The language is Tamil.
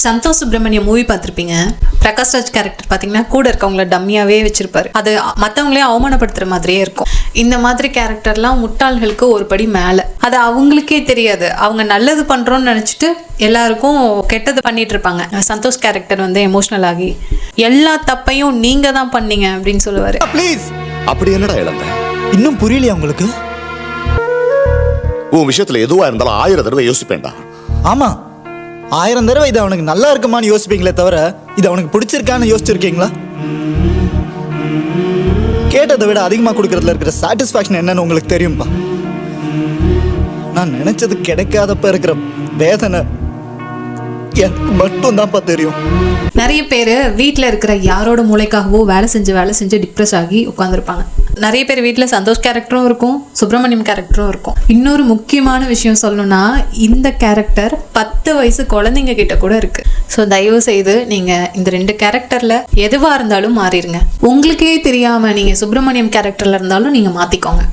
சந்தோஷ் சுப்ரமணியம் மூவி பார்த்துருப்பீங்க. பிரகாஷ் ராஜ் கேரக்டர் பார்த்தீங்கன்னா கூட இருக்கவங்கள டம்மியாவே வச்சிருப்பாரு. அது மற்றவங்களே அவமானப்படுத்துற மாதிரியே இருக்கும். இந்த மாதிரி கேரக்டர்லாம் முட்டாள்களுக்கு ஒரு படி மேலே. அது அவங்களுக்கே தெரியாது. அவங்க நல்லது பண்றோம்னு நினைச்சிட்டு எல்லாருக்கும் கெட்டது பண்ணிட்டு இருப்பாங்க. சந்தோஷ் கேரக்டர் வந்து எமோஷனல் ஆகி எல்லா தப்பையும் நீங்க தான் பண்ணீங்க அப்படின்னு சொல்லுவாரு. ப்ளீஸ், அப்படி என்னடா இழந்த? இன்னும் புரியலையா உங்களுக்கு? உன் விஷயத்துல எதுவா இருந்தாலும் 1000 தடவை யோசிப்பேன்டா. ஆமா, 1000 தடவை இது அவனுக்கு நல்லா இருக்குமான்னு யோசிப்பீங்களே தவிர இது அவனுக்கு பிடிச்சிருக்கான்னு யோசிச்சிருக்கீங்களா? கேட்டதை விட அதிகமாக கொடுக்கறதுல இருக்கிற சாட்டிஸ்ஃபேக்ஷன் என்னன்னு உங்களுக்கு தெரியும்பா. நான் நினைச்சது கிடைக்காதப்ப இருக்கிற வேதனை எனக்கு மட்டும் தான்ப்பா தெரியும். நிறைய பேர் வீட்டில் இருக்கிற யாரோட மூளைக்காகவோ வேலை செஞ்சு டிப்ரெஸ் ஆகி உட்காந்துருப்பாங்க. நிறைய பேர் வீட்டில் சந்தோஷ் கேரக்டரும் இருக்கும், சுப்பிரமணியம் கேரக்டரும் இருக்கும். இன்னொரு முக்கியமான விஷயம் சொல்லணும்னா, இந்த கேரக்டர் 10 வயசு குழந்தைங்க கிட்ட கூட இருக்கு. ஸோ தயவு செய்து நீங்கள் இந்த 2 கேரக்டரில் எதுவாக இருந்தாலும் மாறிடுங்க. உங்களுக்கே தெரியாமல் நீங்கள் சுப்பிரமணியம் கேரக்டரில் இருந்தாலும் நீங்கள் மாற்றிக்கோங்க.